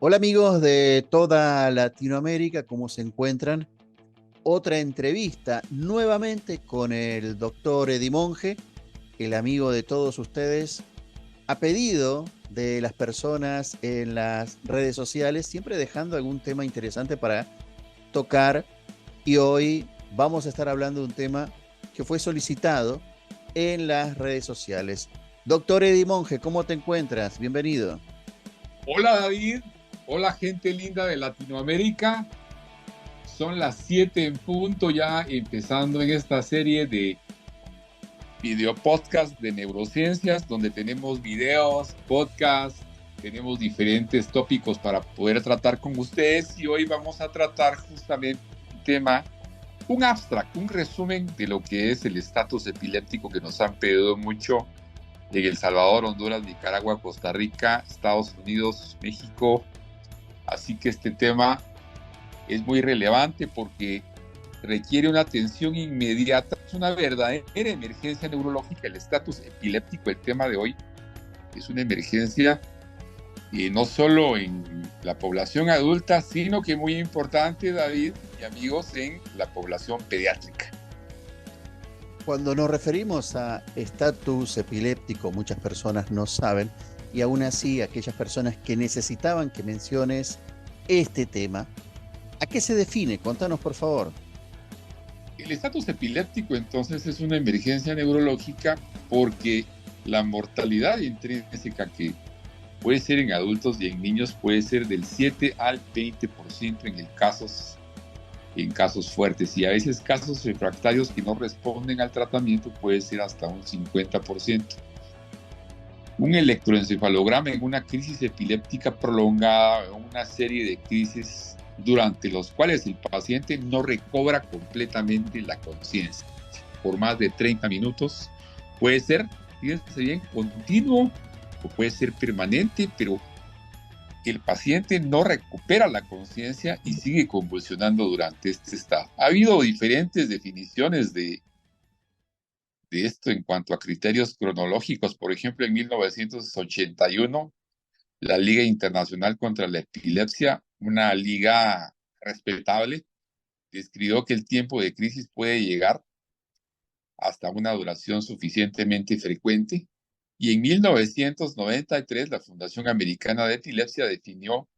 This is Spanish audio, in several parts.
Hola amigos de toda Latinoamérica, ¿cómo se encuentran? Otra entrevista nuevamente con el doctor Eddie Monge, el amigo de todos ustedes, a pedido de las personas en las redes sociales, siempre dejando algún tema interesante para tocar. Y hoy vamos a estar hablando de un tema que fue solicitado en las redes sociales. Doctor Eddie Monge, ¿cómo te encuentras? Bienvenido. Hola David, hola gente linda de Latinoamérica. Son las 7 en punto ya empezando en esta serie de video podcast de neurociencias donde tenemos videos, podcasts, tenemos diferentes tópicos para poder tratar con ustedes y hoy vamos a tratar justamente un tema, un abstract, un resumen de lo que es el estatus epiléptico que nos han pedido mucho en El Salvador, Honduras, Nicaragua, Costa Rica, Estados Unidos, México. Así que este tema es muy relevante porque requiere una atención inmediata. Es una verdadera emergencia neurológica. El estatus epiléptico, el tema de hoy, es una emergencia no solo en la población adulta, sino que muy importante, David y amigos, en la población pediátrica. Cuando nos referimos a estatus epiléptico, muchas personas no saben, y aún así aquellas personas que necesitaban que menciones este tema, ¿a qué se define? Contanos, por favor. El estatus epiléptico entonces es una emergencia neurológica porque la mortalidad intrínseca que puede ser en adultos y en niños puede ser del 7 al 20% en casos fuertes y a veces casos refractarios que no responden al tratamiento puede ser hasta un 50%. Un electroencefalograma en una crisis epiléptica prolongada o una serie de crisis durante los cuales el paciente no recobra completamente la conciencia por más de 30 minutos puede ser, fíjense bien, continuo o puede ser permanente, pero el paciente no recupera la conciencia y sigue convulsionando durante este estado. Ha habido diferentes definiciones de esto en cuanto a criterios cronológicos. Por ejemplo, en 1981, la Liga Internacional contra la Epilepsia, una liga respetable, describió que el tiempo de crisis puede llegar hasta una duración suficientemente frecuente. Y en 1993, la Fundación Americana de Epilepsia definió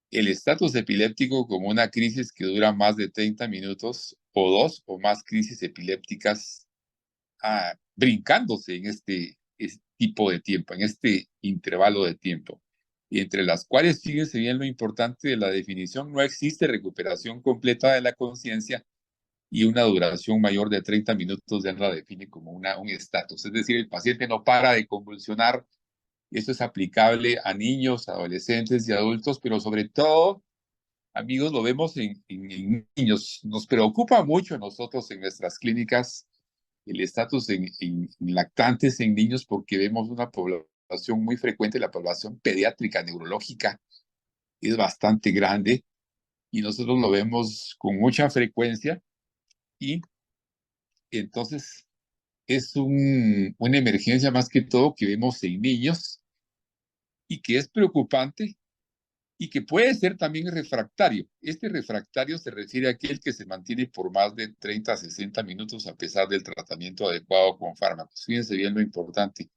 el estatus epiléptico como una crisis que dura más de 30 minutos o dos o más crisis epilépticas brincándose en este tipo de tiempo, en este intervalo de tiempo. Y entre las cuales, fíjense bien lo importante de la definición, no existe recuperación completa de la conciencia y una duración mayor de 30 minutos ya la define como un estatus. Es decir, el paciente no para de convulsionar. Esto es aplicable a niños, adolescentes y adultos, pero sobre todo amigos, lo vemos en niños. Nos preocupa mucho a nosotros en nuestras clínicas el estatus en lactantes, en niños, porque vemos una población muy frecuente, la población pediátrica neurológica es bastante grande y nosotros lo vemos con mucha frecuencia y entonces es una emergencia más que todo que vemos en niños y que es preocupante y que puede ser también refractario. Este refractario se refiere a aquel que se mantiene por más de 30 a 60 minutos a pesar del tratamiento adecuado con fármacos. Fíjense bien lo importante.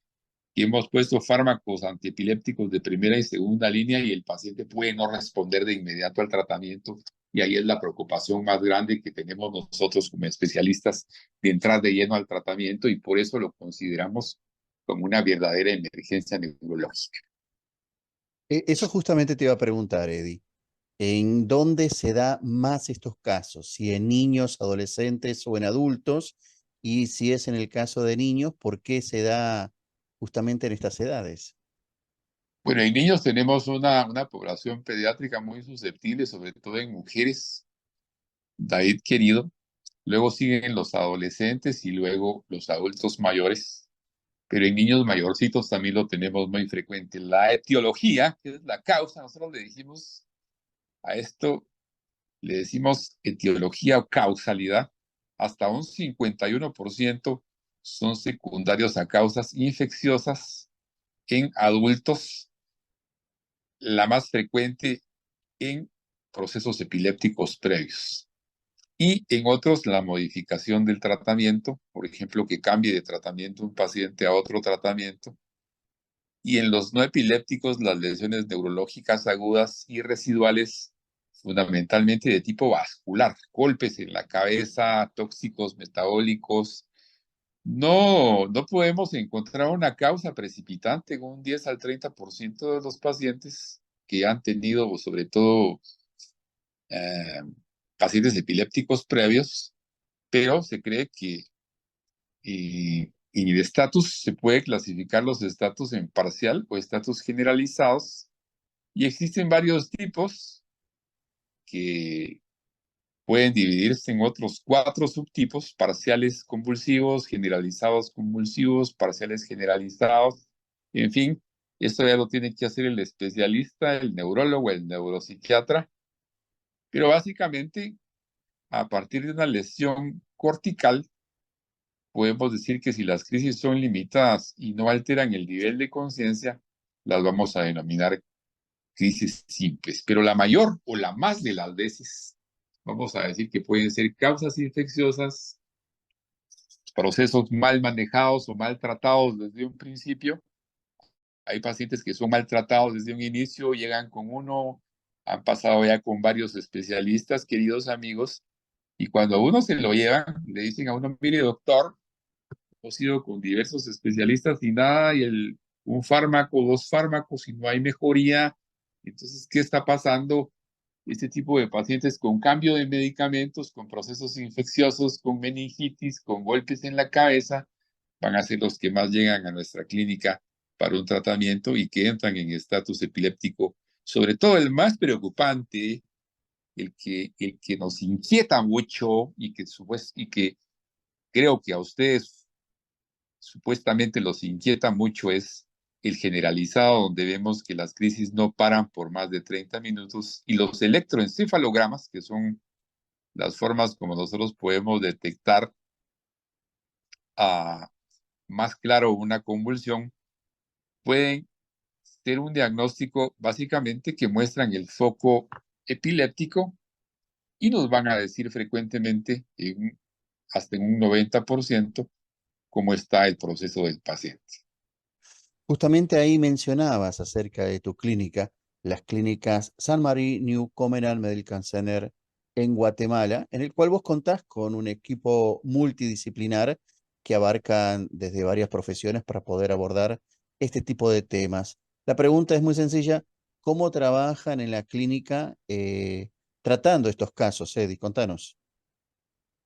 Y hemos puesto fármacos antiepilépticos de primera y segunda línea y el paciente puede no responder de inmediato al tratamiento. Y ahí es la preocupación más grande que tenemos nosotros como especialistas de entrar de lleno al tratamiento y por eso lo consideramos como una verdadera emergencia neurológica. Eso justamente te iba a preguntar, Eddie. ¿En dónde se da más estos casos? ¿Si en niños, adolescentes o en adultos? Y si es en el caso de niños, ¿por qué se da justamente en estas edades? Bueno, en niños tenemos una población pediátrica muy susceptible, sobre todo en mujeres, David querido. Luego siguen los adolescentes y luego los adultos mayores. Pero en niños mayorcitos también lo tenemos muy frecuente. La etiología, que es la causa, nosotros le dijimos a esto, le decimos etiología o causalidad. Hasta un 51% son secundarios a causas infecciosas en adultos la más frecuente en procesos epilépticos previos. Y en otros, la modificación del tratamiento, por ejemplo, que cambie de tratamiento un paciente a otro tratamiento. Y en los no epilépticos, las lesiones neurológicas agudas y residuales, fundamentalmente de tipo vascular, golpes en la cabeza, tóxicos metabólicos. No podemos encontrar una causa precipitante en un 10 al 30% de los pacientes que han tenido, sobre todo, eh, pacientes epilépticos previos, pero se cree que y de estatus se puede clasificar los estatus en parcial o estatus generalizados, y existen varios tipos que pueden dividirse en otros 4 subtipos: parciales convulsivos, generalizados convulsivos, parciales generalizados. En fin, esto ya lo tiene que hacer el especialista, el neurólogo, el neuropsiquiatra, pero básicamente a partir de una lesión cortical podemos decir que si las crisis son limitadas y no alteran el nivel de conciencia, las vamos a denominar crisis simples. Pero la mayor o la más de las veces, vamos a decir que pueden ser causas infecciosas, procesos mal manejados o maltratados desde un principio. Hay pacientes que son maltratados desde un inicio, llegan con uno, han pasado ya con varios especialistas, queridos amigos, y cuando a uno se lo llevan, le dicen a uno: mire, doctor, hemos ido con diversos especialistas y nada, y un fármaco, 2 fármacos y no hay mejoría. Entonces, ¿qué está pasando? Este tipo de pacientes con cambio de medicamentos, con procesos infecciosos, con meningitis, con golpes en la cabeza, van a ser los que más llegan a nuestra clínica para un tratamiento y que entran en estatus epiléptico. Sobre todo el más preocupante, el que nos inquieta mucho y que creo que a ustedes supuestamente los inquieta mucho, es el generalizado, donde vemos que las crisis no paran por más de 30 minutos, y los electroencefalogramas, que son las formas como nosotros podemos detectar más claro una convulsión, pueden ser un diagnóstico básicamente que muestran el foco epiléptico y nos van a decir frecuentemente, hasta en un 90%, cómo está el proceso del paciente. Justamente ahí mencionabas acerca de tu clínica, las clínicas San Marí New Comeran Medical Center en Guatemala, en el cual vos contás con un equipo multidisciplinar que abarcan desde varias profesiones para poder abordar este tipo de temas. La pregunta es muy sencilla: ¿cómo trabajan en la clínica tratando estos casos, Eddie? Contanos.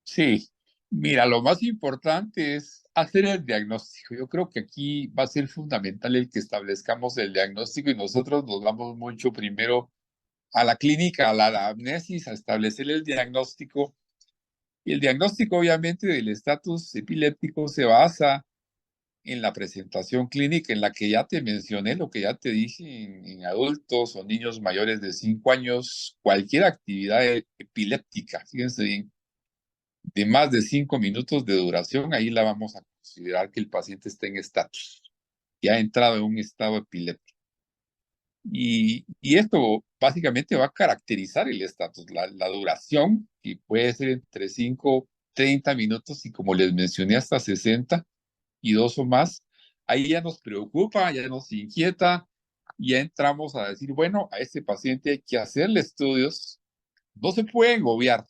Sí, mira, lo más importante es hacer el diagnóstico. Yo creo que aquí va a ser fundamental el que establezcamos el diagnóstico, y nosotros nos vamos mucho primero a la clínica, a la anamnesis, a establecer el diagnóstico. Y el diagnóstico, obviamente, del estatus epiléptico se basa en la presentación clínica, en la que ya te mencioné, lo que ya te dije, en adultos o niños mayores de 5 años, cualquier actividad epiléptica, fíjense bien, de más de 5 minutos de duración, ahí la vamos a considerar que el paciente está en estatus, que ha entrado en un estado epiléptico. Y esto básicamente va a caracterizar el estatus, la duración, que puede ser entre 5, 30 minutos y, como les mencioné, hasta 60, y 2 o más. Ahí ya nos preocupa, ya nos inquieta, y ya entramos a decir: bueno, a este paciente hay que hacerle estudios, no se pueden obviar.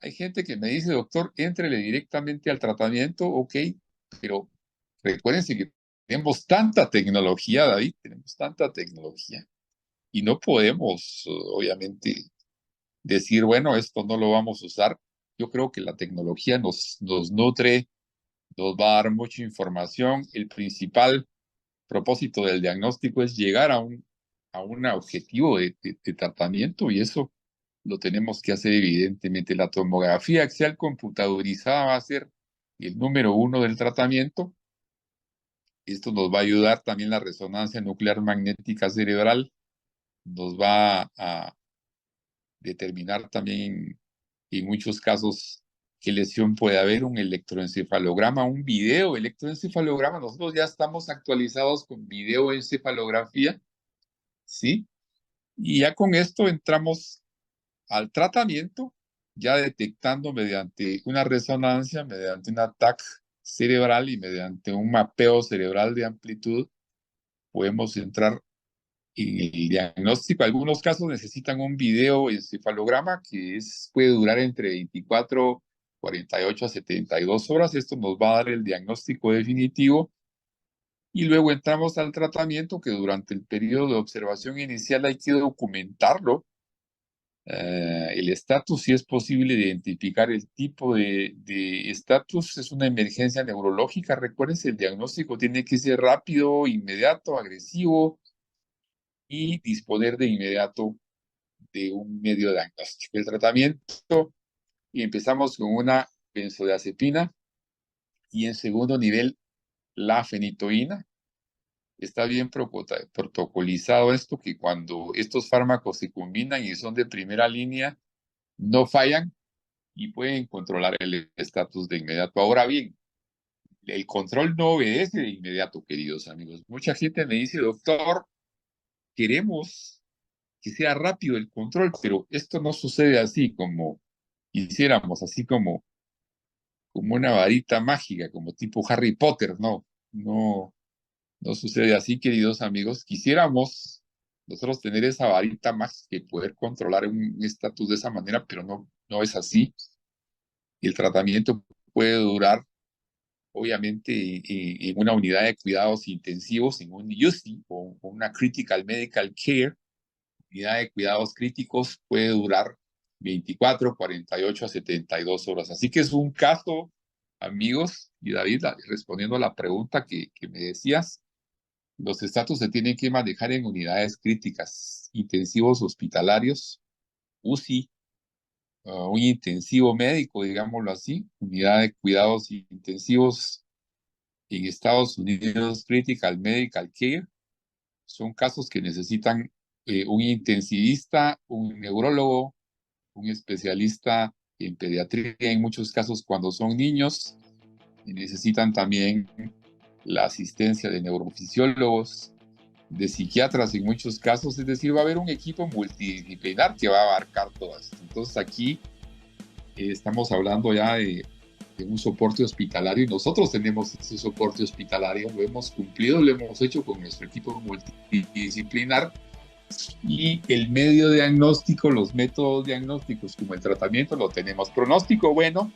Hay gente que me dice: doctor, éntrele directamente al tratamiento, ok, pero recuérdense que tenemos tanta tecnología, David, tenemos tanta tecnología, y no podemos, obviamente, decir: bueno, esto no lo vamos a usar. Yo creo que la tecnología nos nutre, nos va a dar mucha información. El principal propósito del diagnóstico es llegar a un objetivo de tratamiento, y eso lo tenemos que hacer evidentemente. La tomografía axial computadorizada va a ser el número 1 del tratamiento. Esto nos va a ayudar también. La resonancia nuclear magnética cerebral nos va a determinar también en muchos casos qué lesión puede haber. Un electroencefalograma, un video electroencefalograma. Nosotros ya estamos actualizados con videoencefalografía. ¿sí? Y ya con esto entramos al tratamiento, ya detectando mediante una resonancia, mediante un TAC cerebral y mediante un mapeo cerebral de amplitud, podemos entrar en el diagnóstico. Algunos casos necesitan un video encefalograma puede durar entre 24, 48 a 72 horas. Esto nos va a dar el diagnóstico definitivo. Y luego entramos al tratamiento, que durante el periodo de observación inicial hay que documentarlo. El estatus, si es posible identificar el tipo de estatus, es una emergencia neurológica. Recuérdense, el diagnóstico tiene que ser rápido, inmediato, agresivo y disponer de inmediato de un medio diagnóstico. El tratamiento, y empezamos con una benzodiazepina y en segundo nivel la fenitoína. Está bien protocolizado esto, que cuando estos fármacos se combinan y son de primera línea, no fallan y pueden controlar el estatus de inmediato. Ahora bien, el control no obedece de inmediato, queridos amigos. Mucha gente me dice, doctor, queremos que sea rápido el control, pero esto no sucede así como quisiéramos, así como una varita mágica, como tipo Harry Potter, no sucede así, queridos amigos. Quisiéramos nosotros tener esa varita mágica y poder controlar un estatus de esa manera, pero no es así. El tratamiento puede durar, obviamente, en una unidad de cuidados intensivos, en un UCI o una Critical Medical Care, unidad de cuidados críticos, puede durar 24, 48 a 72 horas. Así que es un caso, amigos, y David, respondiendo a la pregunta que me decías, los estatus se tienen que manejar en unidades críticas, intensivos hospitalarios, UCI, un intensivo médico, digámoslo así, unidad de cuidados intensivos en Estados Unidos, Critical Medical Care. Son casos que necesitan un intensivista, un neurólogo, un especialista en pediatría, en muchos casos cuando son niños, y necesitan también la asistencia de neurofisiólogos, de psiquiatras en muchos casos, es decir, va a haber un equipo multidisciplinar que va a abarcar todas. Entonces aquí estamos hablando ya de un soporte hospitalario y nosotros tenemos ese soporte hospitalario, lo hemos cumplido, lo hemos hecho con nuestro equipo multidisciplinar y el medio diagnóstico, los métodos diagnósticos como el tratamiento lo tenemos. Pronóstico bueno,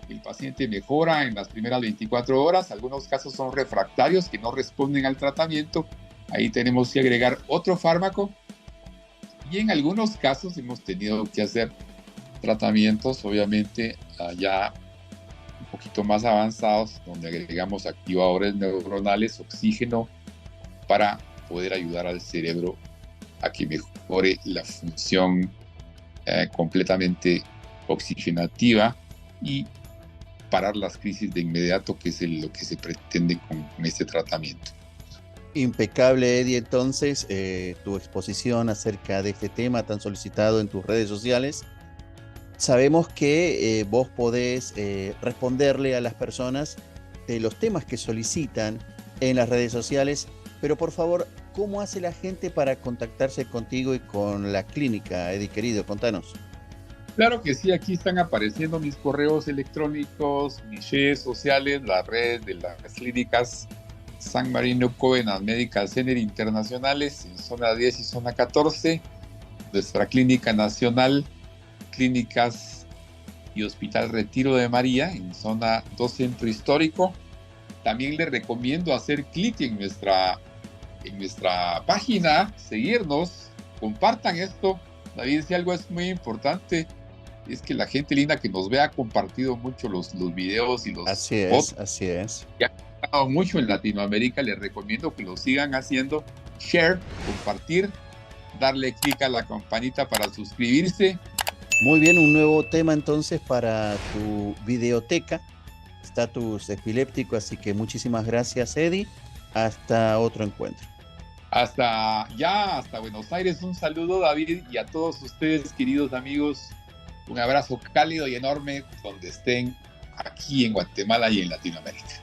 el paciente mejora en las primeras 24 horas, algunos casos son refractarios que no responden al tratamiento, ahí tenemos que agregar otro fármaco y en algunos casos hemos tenido que hacer tratamientos, obviamente, ya un poquito más avanzados, donde agregamos activadores neuronales, oxígeno, para poder ayudar al cerebro a que mejore la función completamente oxigenativa y parar las crisis de inmediato, que es lo que se pretende con este tratamiento. Impecable, Eddie, entonces, tu exposición acerca de este tema tan solicitado en tus redes sociales. Sabemos que vos podés responderle a las personas los temas que solicitan en las redes sociales, pero por favor, ¿cómo hace la gente para contactarse contigo y con la clínica, Eddie querido? Contanos. Claro que sí, aquí están apareciendo mis correos electrónicos, mis redes sociales, las redes de las clínicas San Marino Covenant Medical Center internacionales en zona 10 y zona 14, nuestra clínica nacional, clínicas y Hospital Retiro de María en zona 2 Centro Histórico. También les recomiendo hacer clic en nuestra página, seguirnos, compartan esto. David, si algo es muy importante, es que la gente linda que nos vea ha compartido mucho los videos y los podcasts. Así es. Que ha gustado mucho en Latinoamérica, les recomiendo que lo sigan haciendo. Share, compartir, darle clic a la campanita para suscribirse. Muy bien, un nuevo tema entonces para tu videoteca, Estatus Epiléptico, así que muchísimas gracias, Eddie. Hasta otro encuentro. Hasta Buenos Aires, un saludo, David, y a todos ustedes, queridos amigos, un abrazo cálido y enorme donde estén, aquí en Guatemala y en Latinoamérica.